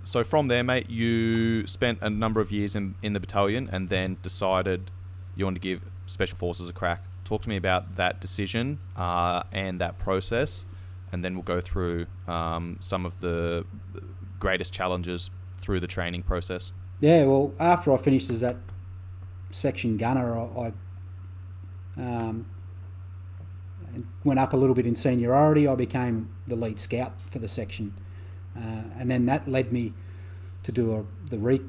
So from there, mate, you spent a number of years in the battalion and then decided you wanted to give Special Forces a crack. Talk to me about that decision and that process, and then we'll go through some of the greatest challenges through the training process. Yeah, well, after I finished as that section gunner, I went up a little bit in seniority. I became the lead scout for the section. And then that led me to do the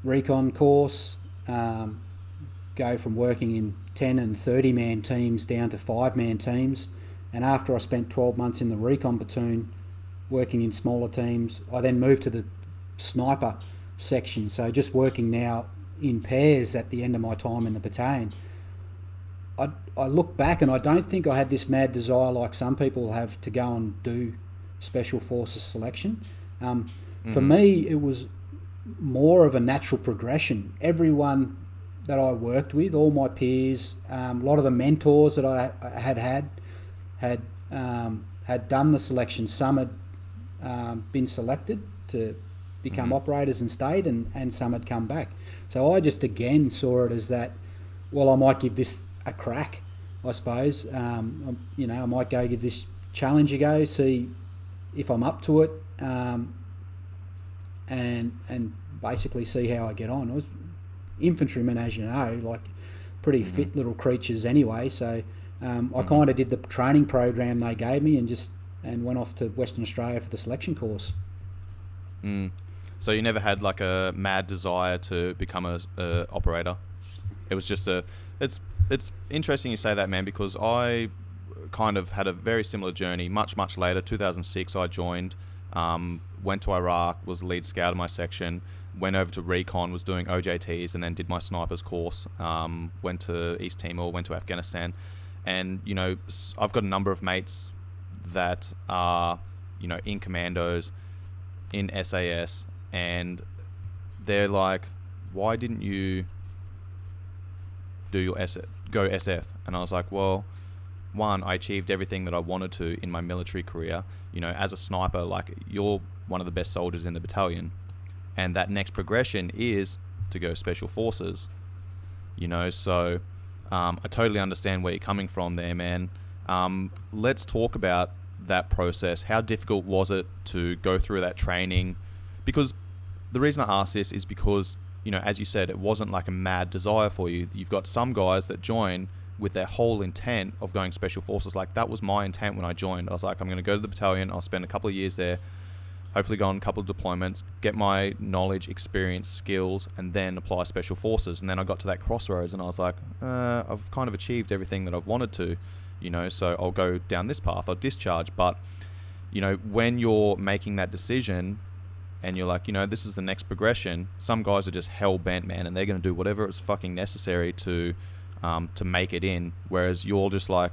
recon course, go from working in 10 and 30-man teams down to 5-man teams. And after I spent 12 months in the recon platoon, working in smaller teams, I then moved to the sniper section. So just working now in pairs at the end of my time in the battalion. I look back and I don't think I had this mad desire like some people have to go and do Special Forces selection. For me, it was more of a natural progression. Everyone that I worked with, all my peers, a lot of the mentors that I had done the selection. Some had been selected to become operators and stayed, and some had come back. So I just again saw it as that, well, I might give this a crack, I suppose. I might go give this challenge a go, see if I'm up to it, and basically see how I get on. I was infantrymen, as you know, like pretty fit little creatures anyway. So I kind of did the training program they gave me and went off to Western Australia for the selection course. So you never had like a mad desire to become a operator. It was just it's interesting you say that, man, because I kind of had a very similar journey. Much later, 2006, I joined, went to Iraq, was lead scout of my section, went over to recon, was doing OJTs, and then did my snipers course. Went to East Timor, went to Afghanistan, and I've got a number of mates that are in commandos, in SAS, and they're like, why didn't you do your go SF? And I was like, well, one, I achieved everything that I wanted to in my military career. As a sniper, like, you're one of the best soldiers in the battalion, and that next progression is to go Special Forces. So I totally understand where you're coming from there, man. Let's talk about that process. How difficult was it to go through that training? Because the reason I ask this is because, as you said, it wasn't like a mad desire for you. You've got some guys that join with their whole intent of going Special Forces. Like, that was my intent when I joined. I was like, I'm going to go to the battalion, I'll spend a couple of years there, hopefully go on a couple of deployments, get my knowledge, experience, skills, and then apply Special Forces. And then I got to that crossroads and I was like, I've kind of achieved everything that I've wanted to, so I'll go down this path, I'll discharge. But, when you're making that decision and you're like, this is the next progression, some guys are just hell-bent, man, and they're going to do whatever is fucking necessary to make it in, whereas you're just like,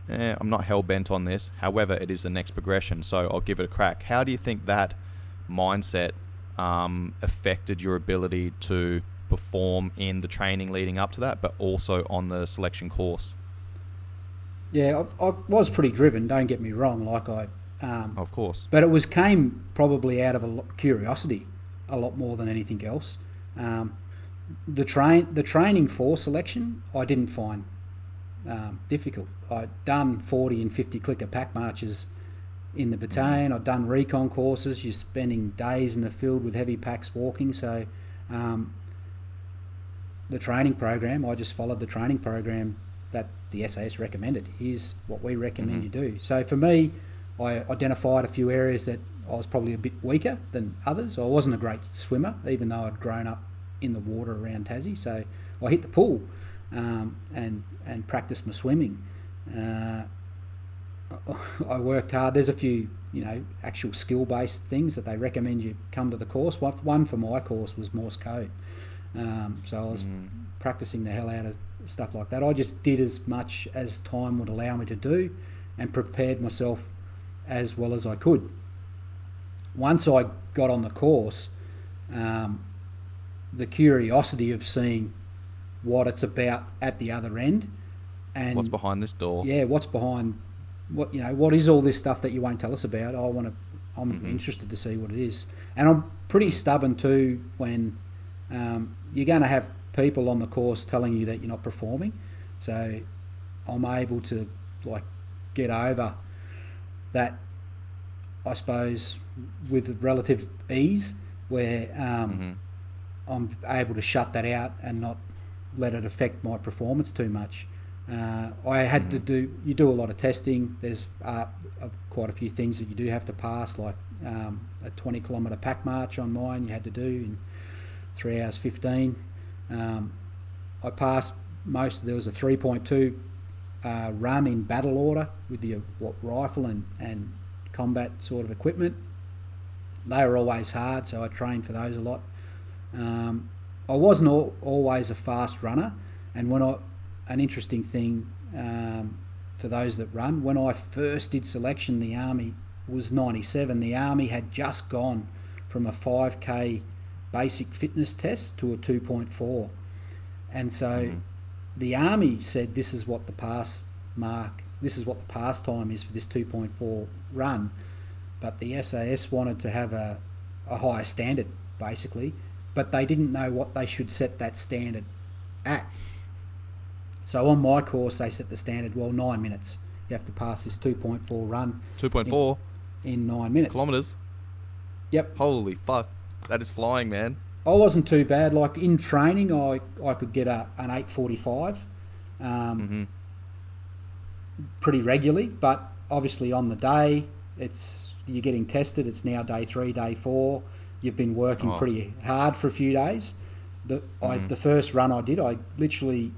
I'm not hell-bent on this, however, it is the next progression, so I'll give it a crack. How do you think that mindset affected your ability to perform in the training leading up to that, but also on the selection course? Yeah, I was pretty driven, don't get me wrong, of course. But it came probably out of curiosity a lot more than anything else. The training for selection I didn't find difficult. I'd done 40 and 50 clicker pack marches in the battalion. I'd done recon courses. You're spending days in the field with heavy packs walking. So the training program, I just followed the training program that the SAS recommended. Here's what we recommend you do. So for me, I identified a few areas that I was probably a bit weaker than others. I wasn't a great swimmer, even though I'd grown up in the water around Tassie. So I hit the pool and practiced my swimming. I worked hard. There's a few, actual skill-based things that they recommend you come to the course. One for my course was Morse code. So I was practicing the hell out of stuff like that. I just did as much as time would allow me to do and prepared myself as well as I could. Once I got on the course, the curiosity of seeing what it's about at the other end, and what's behind this door. Yeah, what's behind what is all this stuff that you won't tell us about. I'm interested to see what it is. And I'm pretty stubborn too when you're going to have people on the course telling you that you're not performing. So I'm able to like get over that, I suppose, with relative ease, where I'm able to shut that out and not let it affect my performance too much. I had to do a lot of testing. There's quite a few things that you do have to pass, like a 20 kilometre pack march on mine you had to do in 3 hours 15. I passed most. There was a 3.2 run in battle order with the rifle and combat sort of equipment. They were always hard, so I trained for those a lot. I wasn't always a fast runner, and an interesting thing for those that run, when I first did selection, the Army was 97. The Army had just gone from a 5k basic fitness test to a 2.4, and so the Army said this is what the pass time is for this 2.4 run, but the SAS wanted to have a higher standard basically, but they didn't know what they should set that standard at. So on my course they set the standard, 9 minutes. You have to pass this 2.4 run. 2.4? In 9 minutes. Kilometres? Yep. Holy fuck. That is flying, man. I wasn't too bad. Like in training I could get an 8:45 pretty regularly, but obviously on the day you're getting tested. It's now day 3, day 4. You've been working pretty hard for a few days. The first run I did, I literally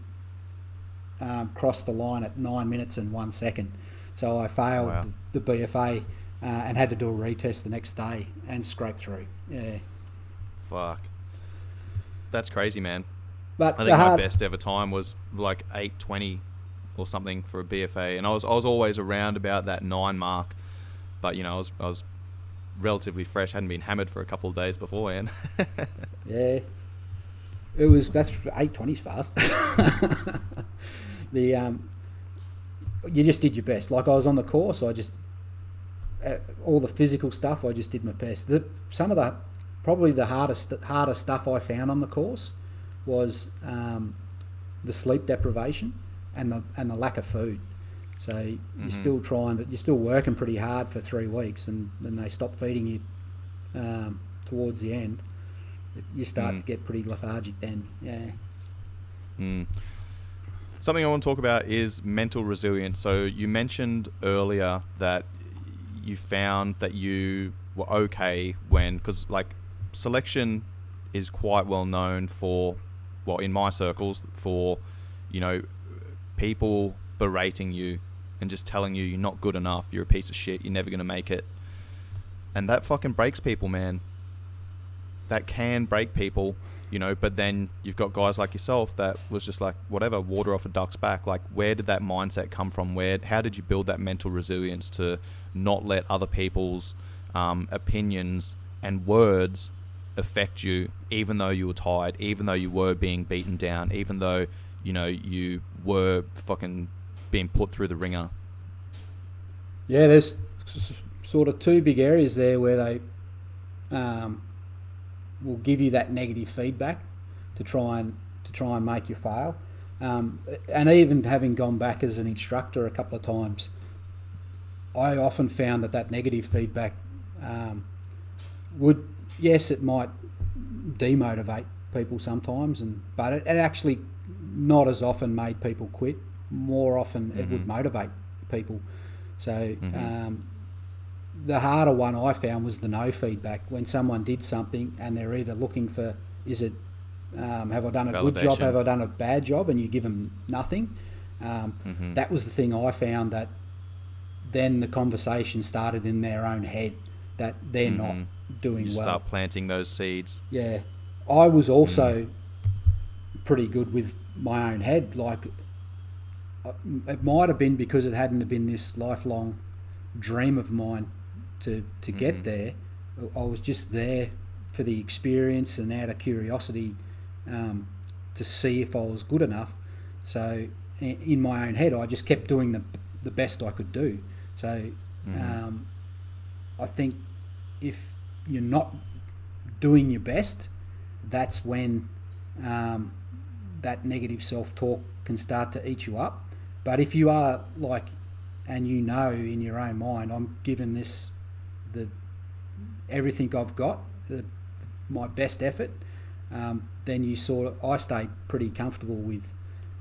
crossed the line at 9 minutes and 1 second. So I failed the BFA and had to do a retest the next day and scrape through. Yeah. Fuck. That's crazy, man. But I think my best ever time was like 8:20 or something for a BFA, and I was always around about that 9 mark. But you know, I was relatively fresh, hadn't been hammered for a couple of days beforehand. Yeah. That's 8:20's fast. You just did your best. Like I was on the course, I just all the physical stuff, I just did my best. Probably the hardest stuff I found on the course was the sleep deprivation and the lack of food. So you're still you're still working pretty hard for 3 weeks, and then they stop feeding you towards the end. You start to get pretty lethargic then. Yeah. Something I want to talk about is mental resilience. So you mentioned earlier that you found that you were okay because like selection is quite well known for, well, in my circles, for, you know, people berating you and just telling you you're not good enough, you're a piece of shit, you're never going to make it. And that fucking breaks people, man. That can break people, you know, but then you've got guys like yourself that was just like, whatever, water off a duck's back. Like, where did that mindset come from? How did you build that mental resilience to not let other people's opinions and words affect you, even though you were tired, even though you were being beaten down, even though, you know, you were fucking being put through the ringer? Yeah, there's sort of 2 big areas there where they will give you that negative feedback to try and make you fail. And even having gone back as an instructor a couple of times, I often found that negative feedback it might demotivate people sometimes, but it actually not as often made people quit. More often it would motivate people. So the harder one I found was the no feedback. When someone did something and they're either looking for, have I done a good job, have I done a bad job, and you give them nothing. That was the thing I found, that then the conversation started in their own head that they're not doing well. Start planting those seeds. Yeah. I was also pretty good with my own head. Like, it might have been because it hadn't been this lifelong dream of mine to get there. I was just there for the experience and out of curiosity to see if I was good enough. So in my own head, I just kept doing the best I could do. So I think if you're not doing your best, that's when that negative self-talk can start to eat you up. But if you are like, and you know in your own mind, I'm giving this everything I've got, my best effort, then I stayed pretty comfortable with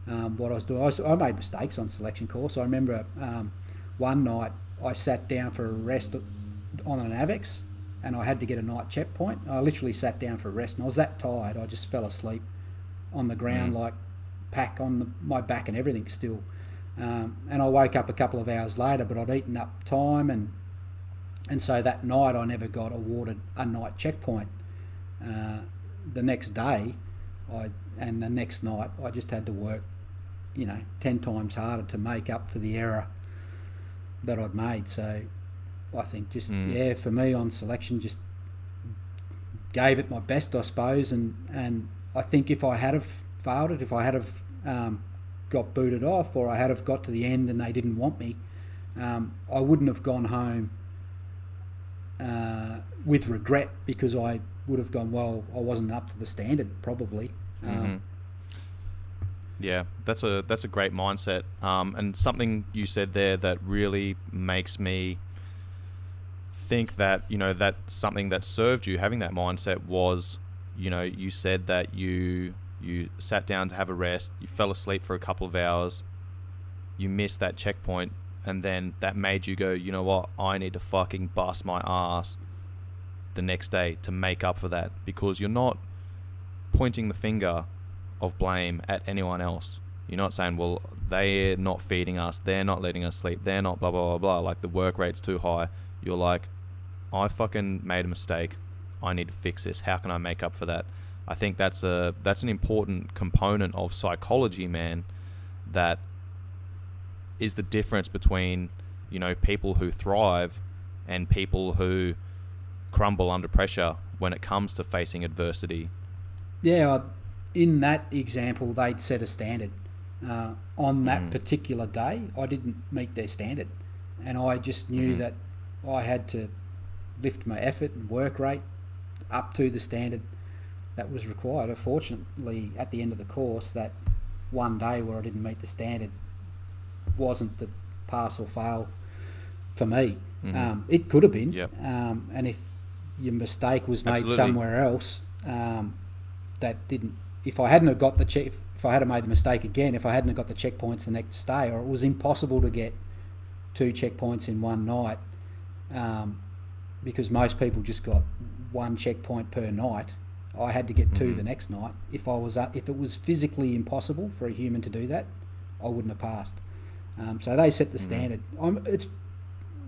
what I was doing. I made mistakes on selection course. I remember one night I sat down for a rest on an AVEX, and I had to get a night checkpoint. I literally sat down for a rest, and I was that tired I just fell asleep on the ground, like pack on my back and everything still. And I woke up a couple of hours later, but I'd eaten up time, and so that night I never got awarded a night checkpoint. The next day, and the next night, I just had to work, 10 times harder to make up for the error that I'd made. So I think just for me on selection, just gave it my best, I suppose, and I think if I had have failed it, if I had have got booted off, or I had have got to the end and they didn't want me, I wouldn't have gone home with regret, because I would have gone, well, I wasn't up to the standard, probably. Yeah, that's a great mindset, and something you said there that really makes me think that that's something that served you, having that mindset, was you said that you sat down to have a rest, you fell asleep for a couple of hours, you missed that checkpoint, and then that made you go, you know what, I need to fucking bust my ass the next day to make up for that, because you're not pointing the finger of blame at anyone else. You're not saying, well, they're not feeding us, they're not letting us sleep, they're not blah blah blah blah, like the work rate's too high. You're like, I fucking made a mistake, I need to fix this, how can I make up for that? I think that's an important component of psychology, man, that is the difference between people who thrive and people who crumble under pressure when it comes to facing adversity. Yeah, in that example, they'd set a standard. On that particular day, I didn't meet their standard, and I just knew that I had to lift my effort and work rate up to the standard that was required. Unfortunately, at the end of the course, that one day where I didn't meet the standard wasn't the pass or fail for me. It could have been, and if your mistake was made somewhere else, that didn't. If I hadn't have got if I had made the mistake again, if I hadn't have got the checkpoints the next day, or it was impossible to get 2 checkpoints in one night, because most people just got 1 checkpoint per night, I had to get 2 the next night. If it was physically impossible for a human to do that, I wouldn't have passed. So they set the standard. It's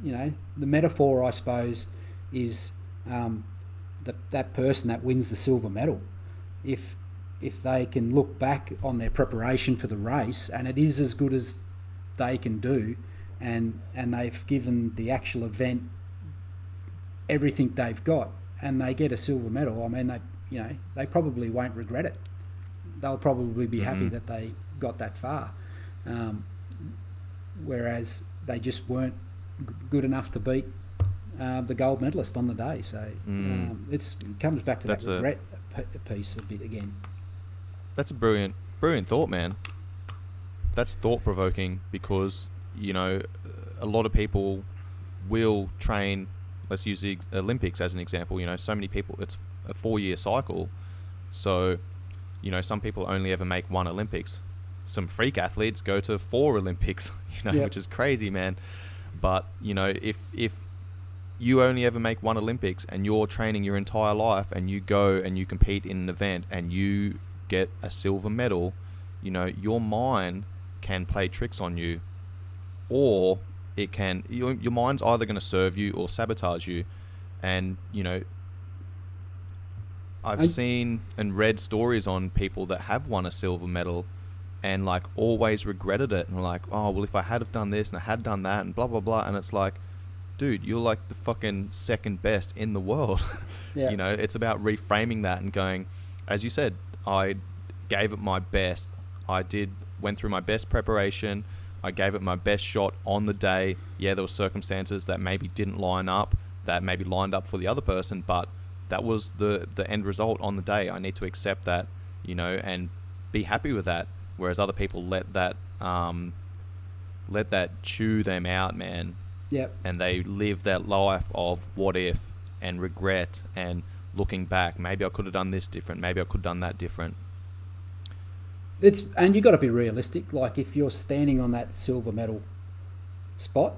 the metaphor, I suppose, is that person that wins the silver medal. If they can look back on their preparation for the race, and it is as good as they can do, and they've given the actual event everything they've got, and they get a silver medal, I mean, they probably won't regret it. They'll probably be happy that they got that far, whereas they just weren't good enough to beat the gold medalist on the day. So it comes back to that regret piece a bit again. That's a brilliant thought, man. That's thought-provoking, because a lot of people will train. Let's use the Olympics as an example. So many people, it's a 4-year cycle, so some people only ever make 1 Olympics. Some freak athletes go to 4 Olympics, which is crazy, man. But if you only ever make 1 Olympics and you're training your entire life, and you go and you compete in an event and you get a silver medal, your mind can play tricks on you, or it can, your mind's either going to serve you or sabotage you. And I've seen and read stories on people that have won a silver medal and like always regretted it, and like, oh well, if I had have done this and I had done that and blah blah blah, and it's like, dude, you're like the fucking second best in the world. It's about reframing that and going, as you said, I gave it my best. Went through my best preparation. I gave it my best shot on the day. Yeah, there were circumstances that maybe didn't line up, that maybe lined up for the other person, but that was the end result on the day. I need to accept that, you know, and be happy with that. Whereas other people let that chew them out, man. Yep. And they live that life of what if and regret and looking back. Maybe I could have done this different. Maybe I could have done that different. And you got to be realistic. Like, if you're standing on that silver medal spot,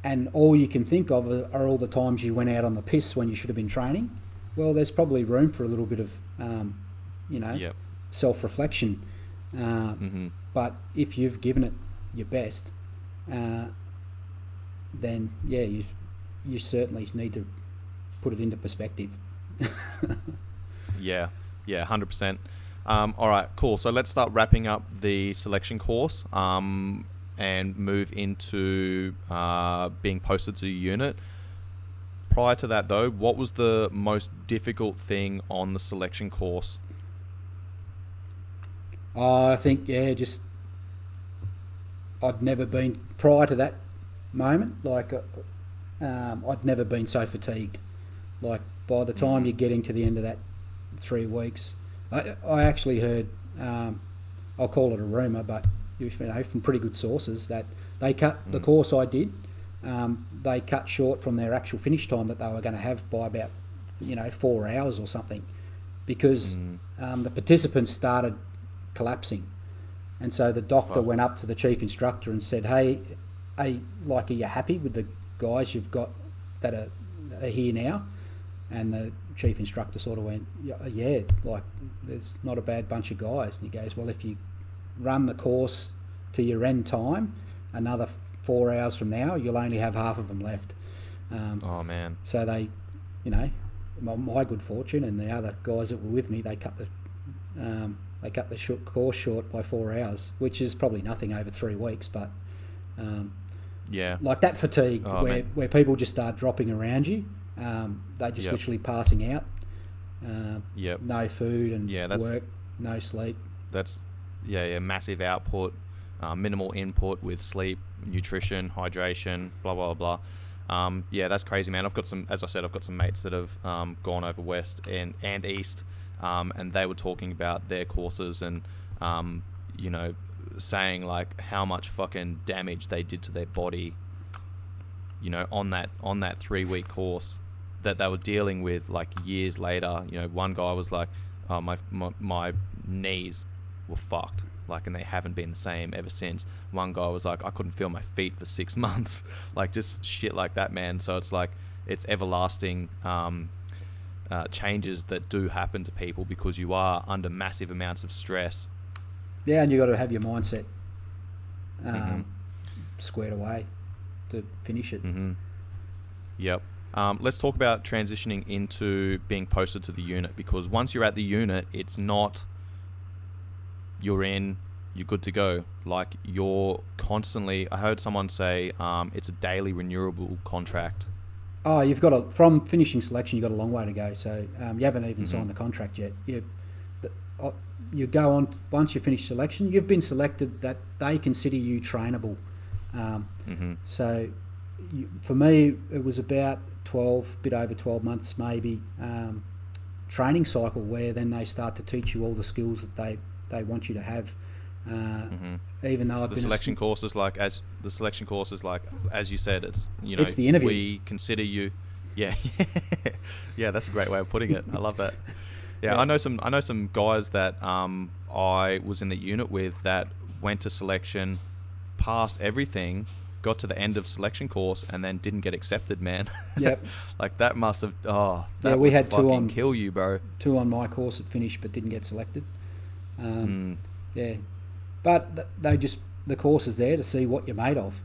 and all you can think of are all the times you went out on the piss when you should have been training, well, there's probably room for a little bit of, Yep. self-reflection. But if you've given it your best, then yeah, you certainly need to put it into perspective. Yeah, 100%. All right, cool. So let's start wrapping up the selection course and move into being posted to a unit. Prior to that, though, what was the most difficult thing on the selection course? I think, just I'd never been, prior to that moment, like I'd never been so fatigued. Like, by the time you're getting to the end of that 3 weeks, I actually heard, I'll call it a rumour, but from pretty good sources, that they cut the course I did, they cut short from their actual finish time that they were going to have by about 4 hours or something, because the participants started collapsing. And so the doctor went up to the chief instructor and said, hey, are you happy with the guys you've got that are here now? And the chief instructor sort of went, yeah, like, there's not a bad bunch of guys. And he goes, well, if you run the course to your end time, another 4 hours from now, you'll only have half of them left. Oh, man. So they, my good fortune and the other guys that were with me, they cut the course short by 4 hours, which is probably nothing over 3 weeks, but like that fatigue where people just start dropping around you, they're just literally passing out. No food and work, no sleep. That's massive output, minimal input with sleep, nutrition, hydration, blah blah blah. That's crazy, man. I've got some mates that have gone over west and east, and they were talking about their courses and saying like how much fucking damage they did to their body, on that 3 week course that they were dealing with like years later. One guy was like, oh, my knees were fucked, like, and they haven't been the same ever since. One guy was like, I couldn't feel my feet for 6 months, like just shit like that, man. So it's like, it's everlasting changes that do happen to people because you are under massive amounts of stress. Yeah, and you got to have your mindset squared away to finish it. Yep. Let's talk about transitioning into being posted to the unit, because once you're at the unit, it's not you're good to go. Like, you're constantly, I heard someone say it's a daily renewable contract. Oh, you've got from finishing selection, you've got a long way to go. So you haven't even signed the contract yet. You go on, once you finish selection, you've been selected, that they consider you trainable. So for me, it was about bit over 12 months maybe, training cycle, where then they start to teach you all the skills that they want you to have. Even though the selection course is like, as you said, it's it's the interview. We consider you. Yeah. That's a great way of putting it. I love that. I know some guys that I was in the unit with that went to selection, passed everything, got to the end of selection course, and then didn't get accepted, man. Yep. Like, that must have we had two on kill you, bro. 2 on my course that finished but didn't get selected. But the course is there to see what you're made of.